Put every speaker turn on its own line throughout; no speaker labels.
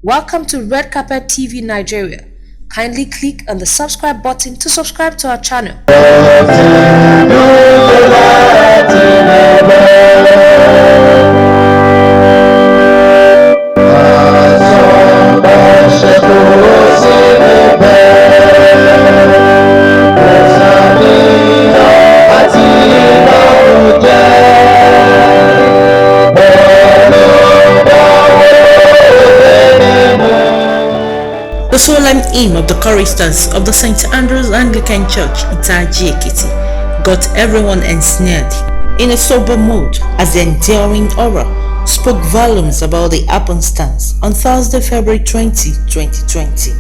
Welcome to Red Carpet TV Nigeria. Kindly click on the subscribe button to subscribe to our channel. The solemn aim of the choristers of the St. Andrew's Anglican Church, Itaji Ekiti, got everyone ensnared in a sober mood as the enduring aura spoke volumes about the happenstance on Thursday, February 20, 2020.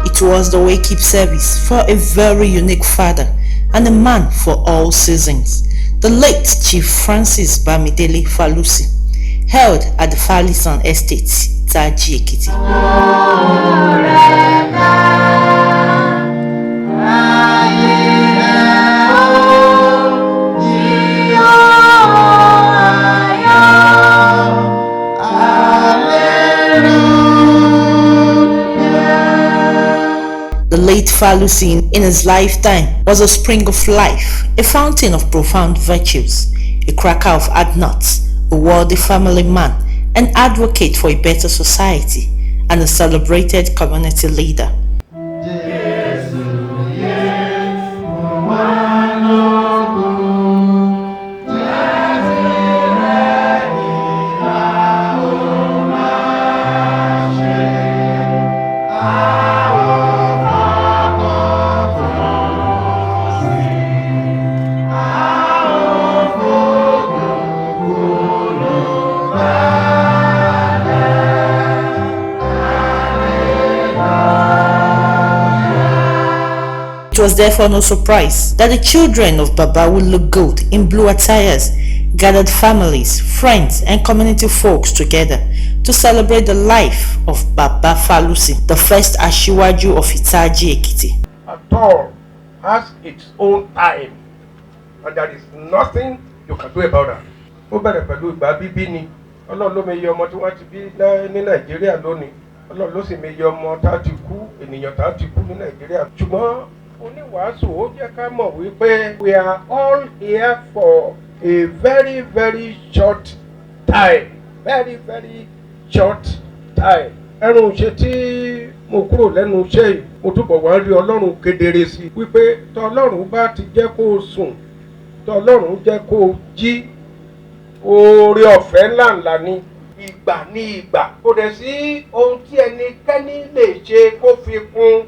It was the wake-up service for a very unique father and a man for all seasons, the late Chief Francis Bamidele Falusi, held at the Falison Estate, Itaji Ekiti. The late Falusi in his lifetime was a spring of life, a fountain of profound virtues, a cracker of hard nuts, a worthy family man, an advocate for a better society, and a celebrated community leader. It was therefore no surprise that the children of Baba would look good in blue attires, gathered families, friends, and community folks together to celebrate the life of Baba Falusi, the first Ashiwaju of Itaji Ekiti.
At all has its own time, and there is nothing you can do about that. Ó bẹ̀rẹ̀ pẹ̀lú ìgbà bíbí ni, Ọlọ́run ló meye ọmọ tí wọ́n ti bí ní Nàìjíríà lónìí, Ọlọ́run ló sì meye ọmọ tá ti kú, ènìyàn tá ti kú ní Nàìjíríà. Ṣùgbọ́n oníwàásù ó jẹ́ ká mọ̀ wípé we are all here for a very very short time, very short time. Ẹrùn ṣe tí mo kúrò lẹ́nu iṣẹ́ yìí, mo túbọ̀ wá rí Ọlọ́run kedere sí i wípé tọ́lọ́run bá ti jẹ́ kó o sùn, tọ́lọ́run jẹ́ kó o jí, oore ọ̀fẹ́ ńláńlá ni ìgbà ní ìgbà. Kò dẹ̀ sí ohun tí ẹnikẹ́ni lè ṣe kó fi kún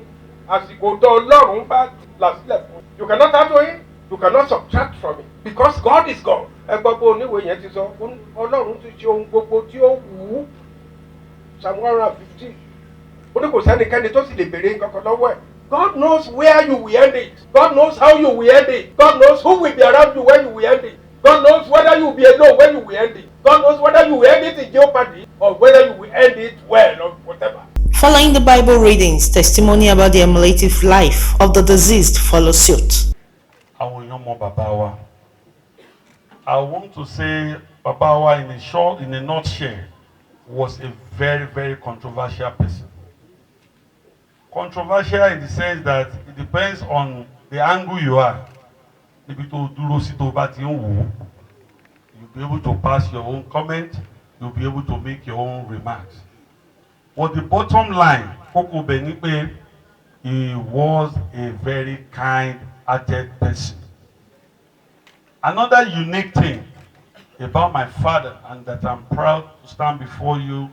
àsìkò tó Ọlọ́run bá là sílẹ̀ fún. You cannot add to it, you cannot subtract from it, because God is God. Ẹ gbọ́ pé oníwèé yẹn ti sọ, Ọlọ́run ti ṣe ohun gbogbo tí ó wù ú. Psalm 150. Ó ní kò sẹ́nikẹ́ni tó sì lè béèrè nǹkan kan lọ́wọ́ ẹ̀. God knows where you will end it. God knows how you will end it. God knows who will be around you when you will end it. God knows whether you will be alone when you will end it. God knows whether you will end it in jeopardy or whether you will end it well or whatever.
Following the Bible readings, testimony about the emulative life of the deceased follows suit.
I want to say Babawa in a nutshell was a very controversial person. Controversial in the sense that it depends on the angle you are. If you'll be able to pass your own comment, you'll be able to make your own remarks. But the bottom line, Koko Benipe, he was a very kind-hearted person. Another unique thing about my father, and that I'm proud to stand before you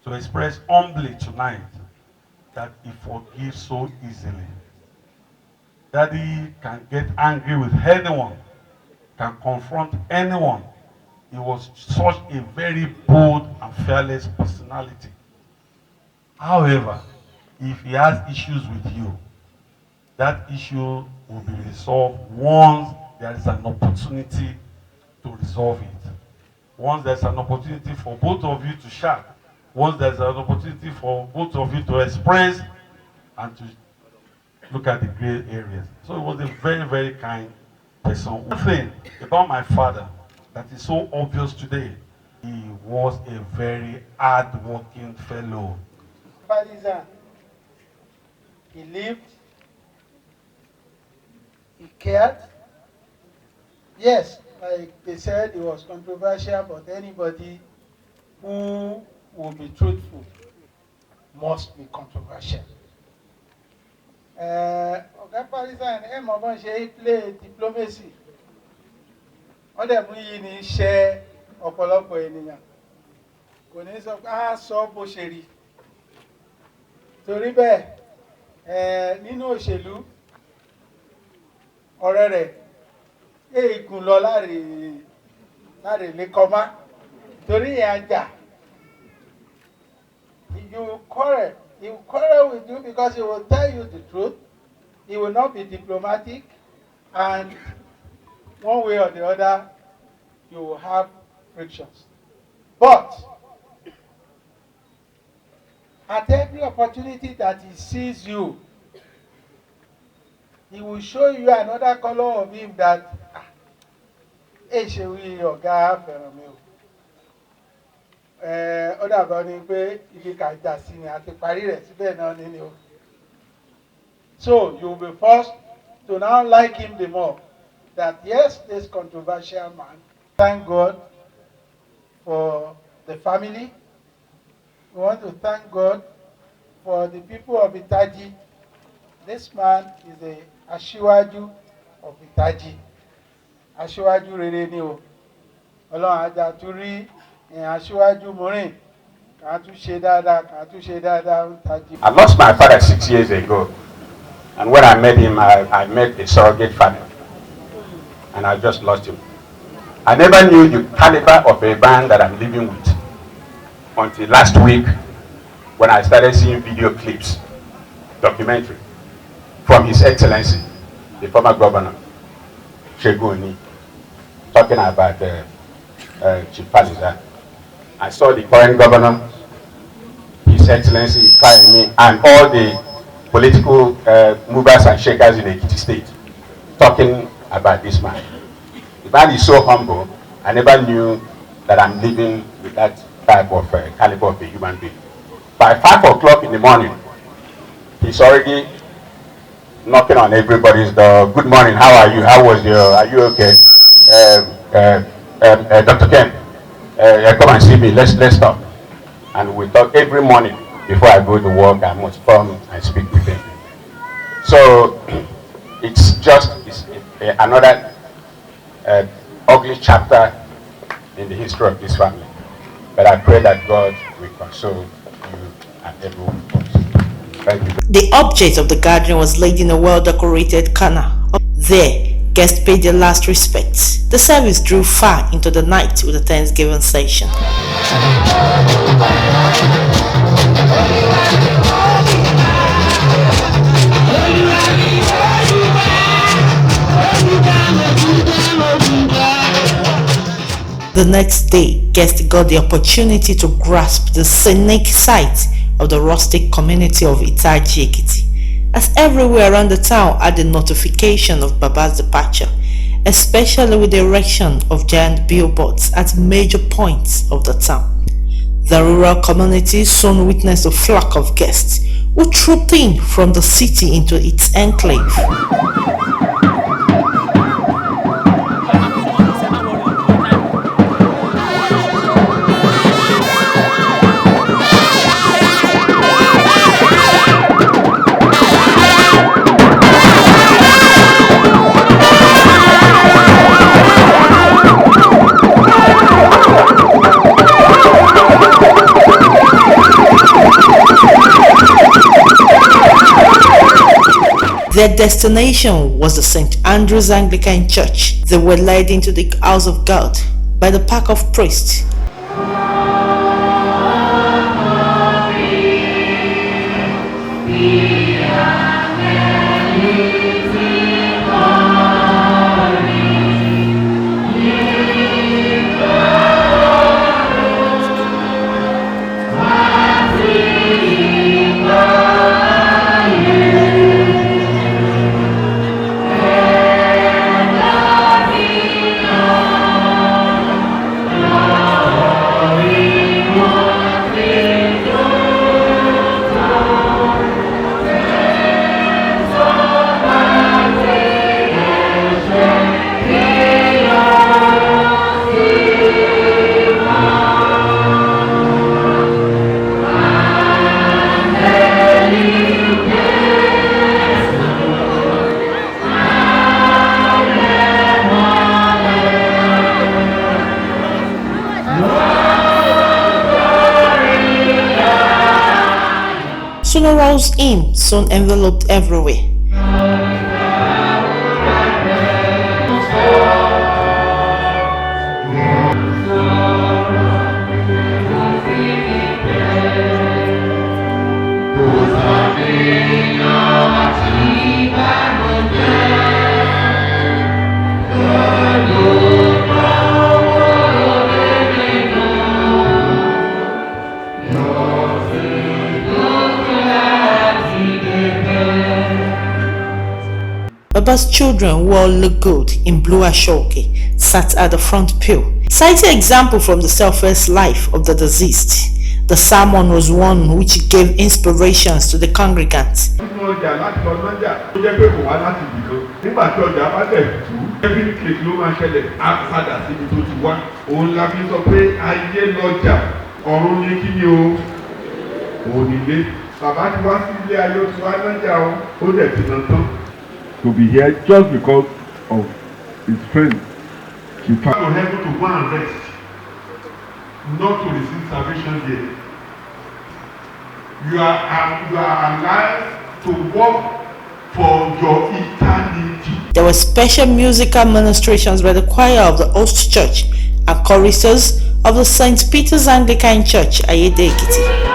to express humbly tonight, that he forgives so easily. That he can get angry with anyone, can confront anyone. He was such a very bold and fearless personality. However, if he has issues with you, that issue will be resolved once there is an opportunity to resolve it. Once there's an opportunity for both of you to shout, once there's an opportunity for both of you to express and to look at the gray areas. So he was a very, very kind person. One thing about my father that is so obvious today, he was a very hard-working fellow.
Partisan. He lived, he cared. Yes, like they said, it was controversial, but anybody who will be truthful must be controversial. Ọ̀gá Partisan ẹ̀ mọ̀ bọ́n ṣe play diplomacy. Wọ́n dẹ̀ mú yìí ní iṣẹ́ ọ̀pọ̀lọpọ̀ ènìyàn. Kò ní sọ pé á sọ bó ṣe rí. Torí bẹ́ẹ̀ nínú òṣèlú ọ̀rẹ́ rẹ̀ èègùn lọ láre lẹ́kọ́má torí ẹ̀ ajá. He will quarrel with you because he will tell you the truth. He will not be diplomatic, and one way or the other, you will have frictions. But at every opportunity that he sees you, he will show you another color of him that, ṣe wí ọ̀gá fẹ́ràn mi o. Ó dàbọ̀ ni pé ibi kàjà sí ni àti parí rẹ̀ síbẹ̀ náà ni o. So you will be forced to now like him the more. That yes, this controversial man. Thank God for the family. We want to thank God for the people of Itaji. This man is a Aṣíwájú of Itaji. Aṣíwájú rere ni o. Ọlọ́run ajá tún rí Aṣíwájú Morin. Kà tún ṣe dáadáa ń tají.
I lost my father 6 years ago. And when I met him, I met a surrogate father. And I just lost him. I never knew the caliber of a man that I'm living with until last week when I started seeing video clips, documentary, from His Excellency, the former governor, Segun Oni, talking about Chief Partisan. I saw the current governor, His Excellency, Fayemi, and all the political movers and shakers in Ekiti State talking about this man. The man is so humble. I never knew that I'm living with that type of caliber of a human being. By 5 o'clock in the morning, he's already knocking on everybody's door. Good morning, how are you? How was are you okay? Dr. Ken, come and see me, let's talk. And we talk every morning. Before I go to work, I must come and speak with him. So it's another ugly chapter in the history of this family. But I pray that God will console you and everyone. Thank you.
The object of the gathering was laid in a well-decorated corner. There, guests paid their last respects. The service drew far into the night with a Thanksgiving session. The next day, guests got the opportunity to grasp the scenic sight of the rustic community of Itaji Ekiti, as everywhere around the town had the notification of Baba's departure, especially with the erection of giant billboards at major points of the town. The rural community soon witnessed a flock of guests who trooped in from the city into its enclave. Their destination was the St. Andrew's Anglican Church. They were led into the house of God by the pack of priests. funeral's hymn soon enveloped everywhere. Baba's children who all look good in blue ashoke sat at the front pew. Citing example from the selfless life of the deceased, the sermon was one which gave inspirations to the congregants.
To be here just because of his friend.
You are able to go and rest, not to receive salvation here. You are alive to work for your eternity.
There were special musical ministrations by the choir of the host church and choristers of the St. Peter's Anglican Church, Ayede Ekiti.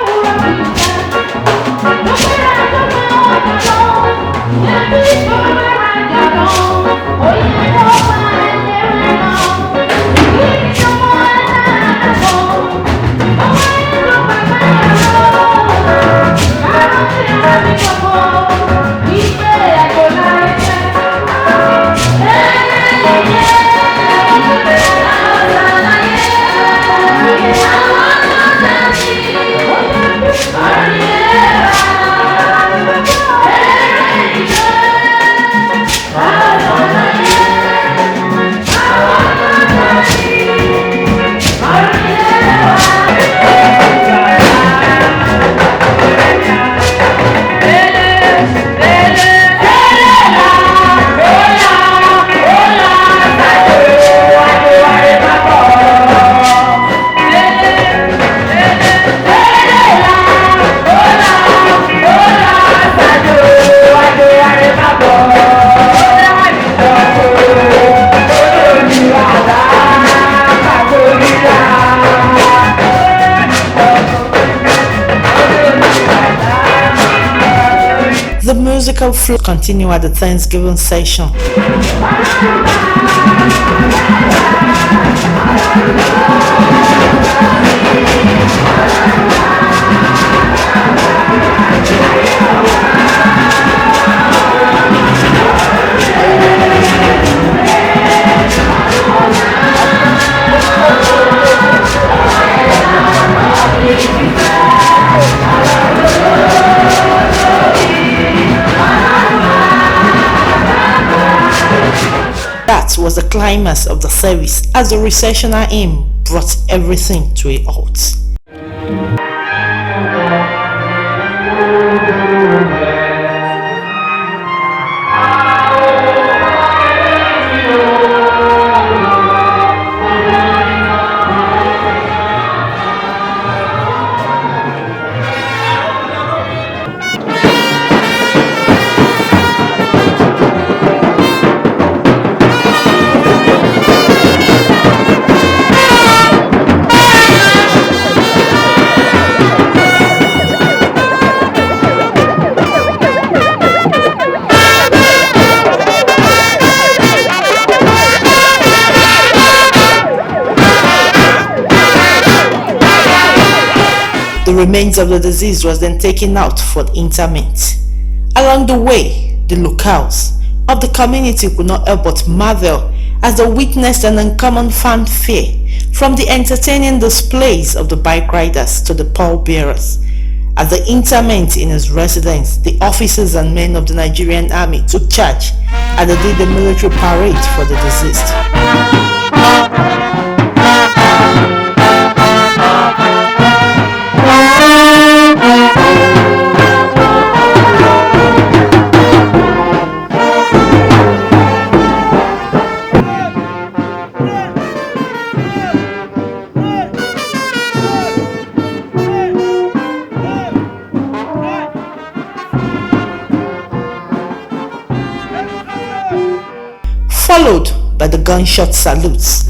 The musical flow continued at the Thanksgiving session. That was the climax of the service as the recessional hymn brought everything to a halt. The remains of the deceased was then taken out for interment. Along the way, the locals of the community could not help but marvel as they witnessed an uncommon fanfare from the entertaining displays of the bike riders to the pallbearers. At the interment in his residence, the officers and men of the Nigerian army took charge and they did the military parade for the deceased. gunshot salutes.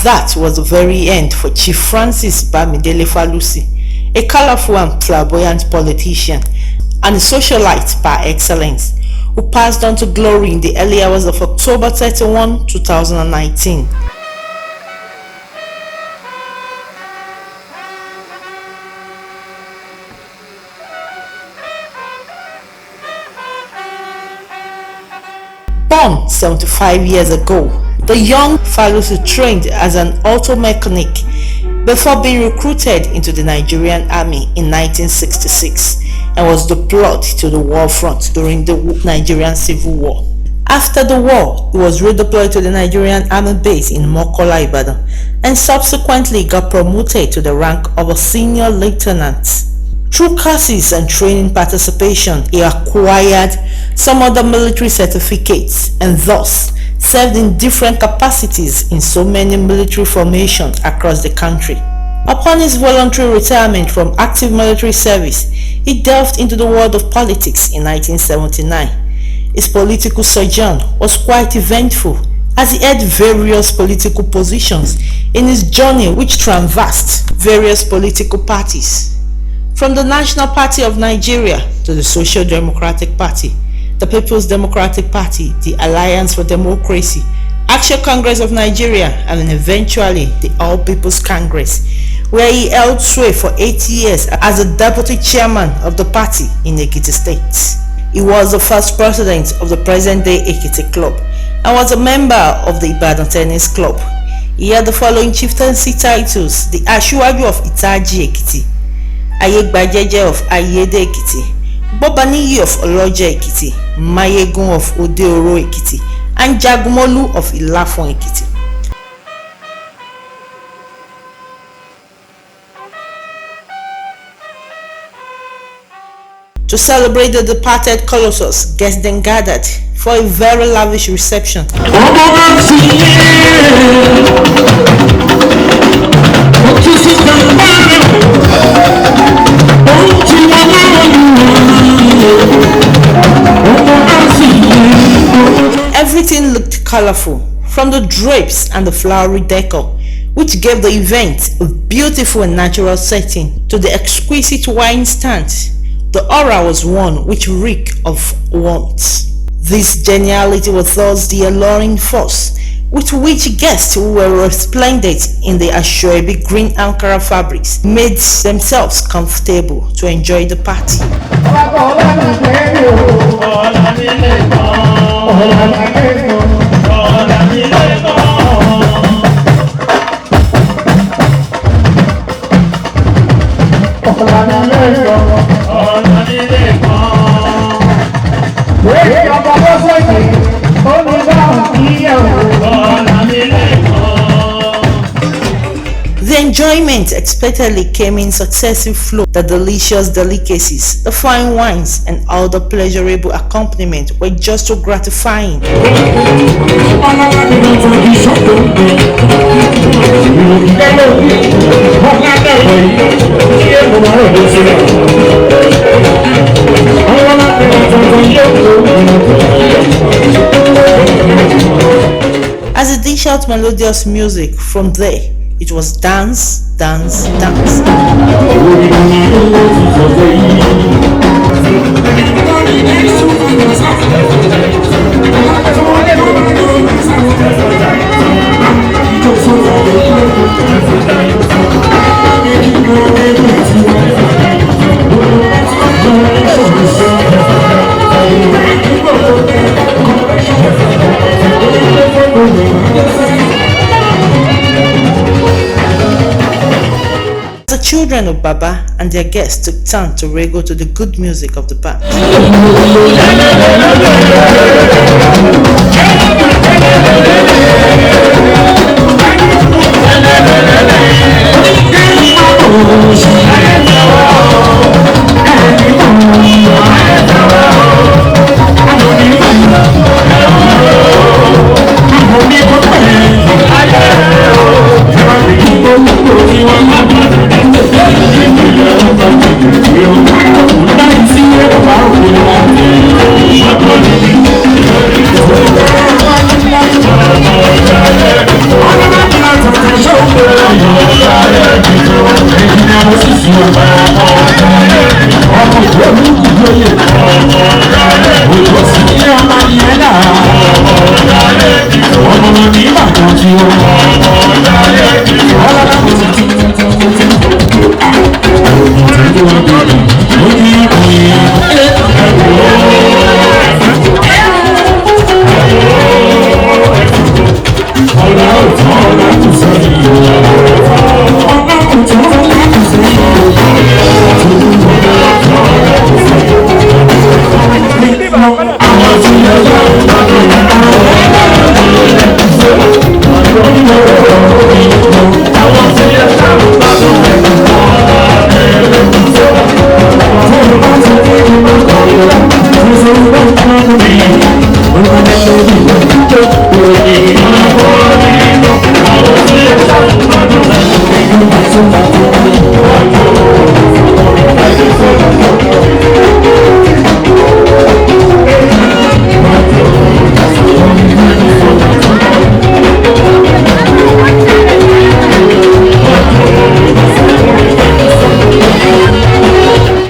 That was the very end for Chief Francis Bamidele Falusi, a colorful and flamboyant politician and a socialite par excellence, who passed on to glory in the early hours of October 31, 2019. Born 75 years ago, the young Falusi trained as an auto mechanic before being recruited into the Nigerian Army in 1966 and was deployed to the war front during the Nigerian Civil War. After the war, he was redeployed to the Nigerian Army base in Mokola, Ibadan, and subsequently got promoted to the rank of a senior lieutenant. Through courses and training participation, he acquired some other military certificates and thus served in different capacities in so many military formations across the country. Upon his voluntary retirement from active military service, he delved into the world of politics in 1979. His political sojourn was quite eventful as he held various political positions in his journey, which traversed various political parties. From the National Party of Nigeria to the Social Democratic Party, the People's Democratic Party, the Alliance for Democracy, Action Congress of Nigeria, and then eventually the All People's Congress, where he held sway for 8 years as the deputy chairman of the party in Ekiti State. He was the first president of the present-day Ekiti Club and was a member of the Ibadan Tennis Club. He had the following chieftaincy titles: the Asiwaju of Itaji Ekiti, Ayegbajeje of Ayede Ekiti, Bobaniyi of Oloje Ekiti, Mayegun of Odeoro Ekiti, and Jagumolu of Ilafon Ekiti. To celebrate the departed Colossus, guests then gathered for a very lavish reception. Everything looked colorful, from the drapes and the flowery decor, which gave the event a beautiful and natural setting, to the exquisite wine stand. The aura was one which reeked of warmth. This geniality was thus the alluring force with which guests who were resplendent in the Asoebi green Ankara fabrics made themselves comfortable to enjoy the party. The enjoyment expectedly came in successive flow. The delicious delicacies, the fine wines, and all the pleasurable accompaniment were just so gratifying. As they dish out melodious music, from there it was dance, dance, dance. The children of Baba and their guests took time to wriggle to the good music of the band.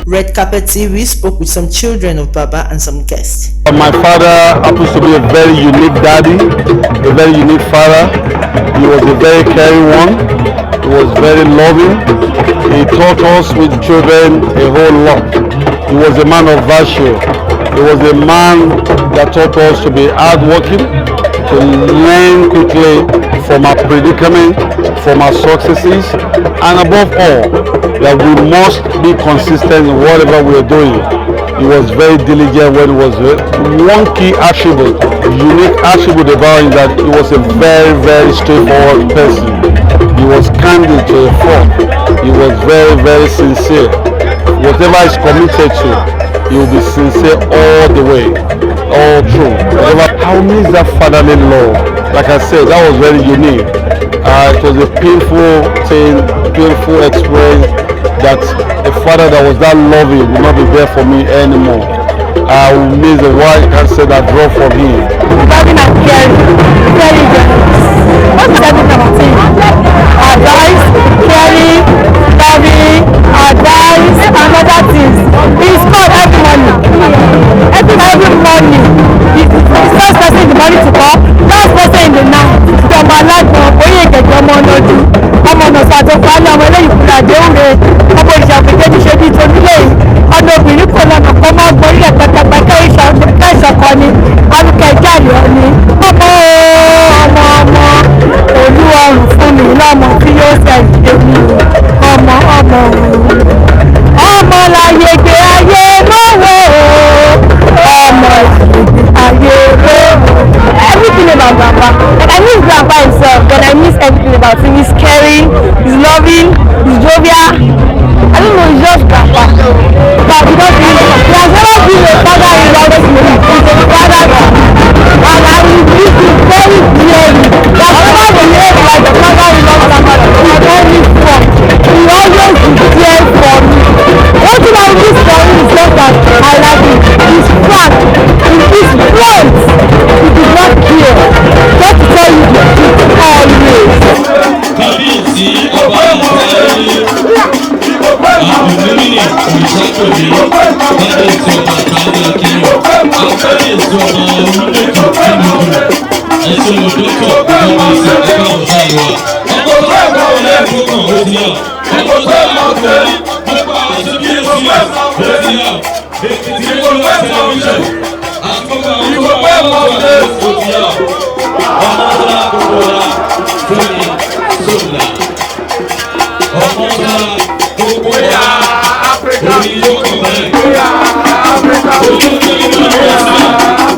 Red Carpet TV spoke with some children of Baba and some guests.
My father happens to be a very unique daddy, a very unique father. He was a very caring one. He was very loving. He taught us with children a whole lot. He was a man of virtue. He was a man that taught us to be hardworking, to learn quickly from our predicament, from our successes, and above all, that we must be consistent in whatever we are doing. He was very diligent when he was one key attribute, unique attribute about him, that he was a very, very straightforward person. He was candid to the fault. He was very, very sincere. Whatever he's committed to, he will be sincere all the way, all through. I miss that fatherly love. Like I said, that was very unique. It was a painful thing, painful experience, that a father that was that loving will not be there for me anymore. I will miss the wife I said I draw from him.
Loving and caring, very generous. What is everything about him? Advice, caring, loving, advice, and other things. He's called every morning. Every morning. He's the first person in the morning to call, last person in the night. From my life, ọmọ ọ̀nà ṣàtọ̀fà ní ọmọ eléyìí kúrò àdéhùn rẹ̀ ọmọ ìṣàpèjẹ́ ti ṣe bí tonílé yìí ọ̀nà obìnrin kò lọ́nà kọ́ máa gbórí rẹ̀ pẹ́pẹ́pẹ́ kẹ́ìṣọ̀kọ ni alùkẹ́ ìjáde ọ̀ni ọmọ olúwọ̀rùn fún mi lọ́mọ tí yóò ṣẹ̀yìn èmi ọmọ láyé gbé ayé lọ́wọ́ ọmọ ayé lọ́wọ́. Everything about Baba. Like I miss Baba himself, but I miss everything about him. He's caring, he's loving, he's jovial. I don't know, he's just Baba. But he has never been a father in love with me. He's a father, and I will miss him very dearly. That's why we live like a father in love with my mother. He always for. He always is there for me. One thing I miss for him is just that I like him. He's frank, he's blunt. He did not care. Just to tell you the truth always.
Kábíyèsí ọba ìsẹ́yìn àwọn gómìnà ìṣàkóso kábíyèsí ọba káàdà kẹrin kábíyèsí ọba orílẹ̀-èdè kẹ́mìkì ẹ̀sìn òdòdó ọba ìsẹ̀kẹ́ ọ̀tá ìwà ọkọ̀ tó ń bọ̀ lẹ́ẹ̀kọ́ kan ó ti yà ọkọ̀ tó ń bọ̀ lẹ́ẹ̀kọ́ kan ó ti yà. Èkìtì Yorùbá television àti gbogbo àwọn ọmọ òbí ọ̀ ọmọ ọ̀la gbogbo wa tóní sólà ọmọ ọ̀la gbogbo wa orí yóò kọ̀ bẹ́ẹ̀ orí yóò kọ̀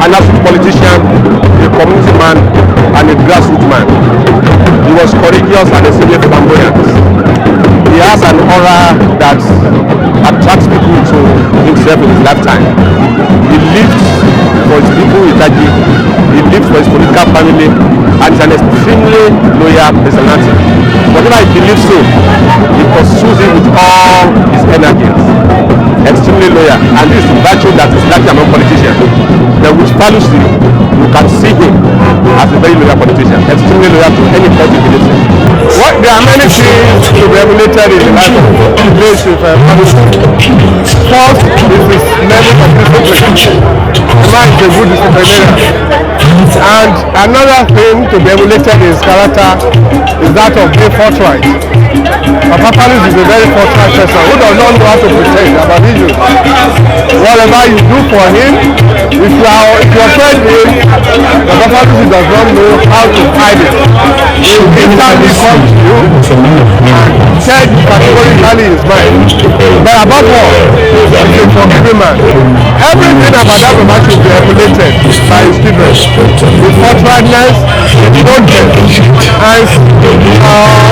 an absolute politician, a community man, and a grassroots man. He was courageous and extremely flamboyant. He has an aura that attracts people to himself in his lifetime. He lived for his people in Itaji, he lived for his political family, and is an extremely loyal personality. Whatever he believes in, he pursues it with all his energies. Extremely loyal, and this is the virtue that is lacking among politicians. The which fallacy, you can see him as a very loyal politician, extremely loyal to any party he believes in. What there are many things to be emulated in the life of this fallacy. First, is his level of discipline. The man is a good disciplinarian. And another thing to be emulated in his character is that of being forthright. Papa Palis is a very forthright person who does not know how to pretend about issues. Whatever you do for him, if you offend him, Papa Palis does not know how to hide it. He will instantly come to you and tell you categorically his mind. But above all, he is a forgiving man. Everything about that man should be emulated by his children. With forthrightness, boldness, and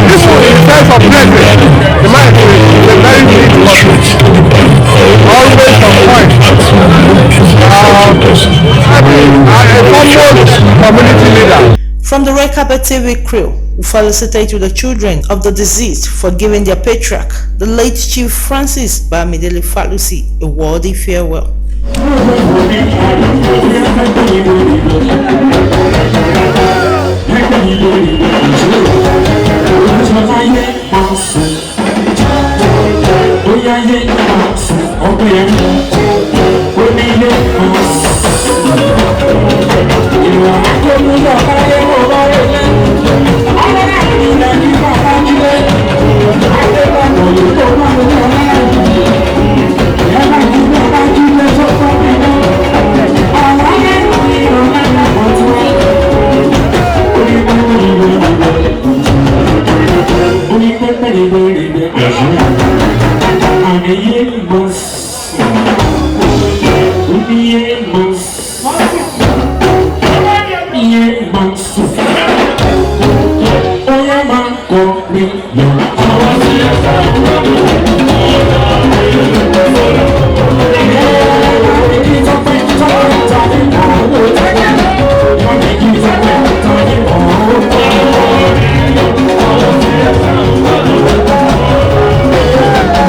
this was the sense of blessing. The man is a very neat person. Always on point. A foremost community leader.
From the Red Carpet TV crew, we felicitate with the children of the deceased for giving their patriarch, the late Chief Francis Bamidele Falusi, a worthy farewell.
Yeah.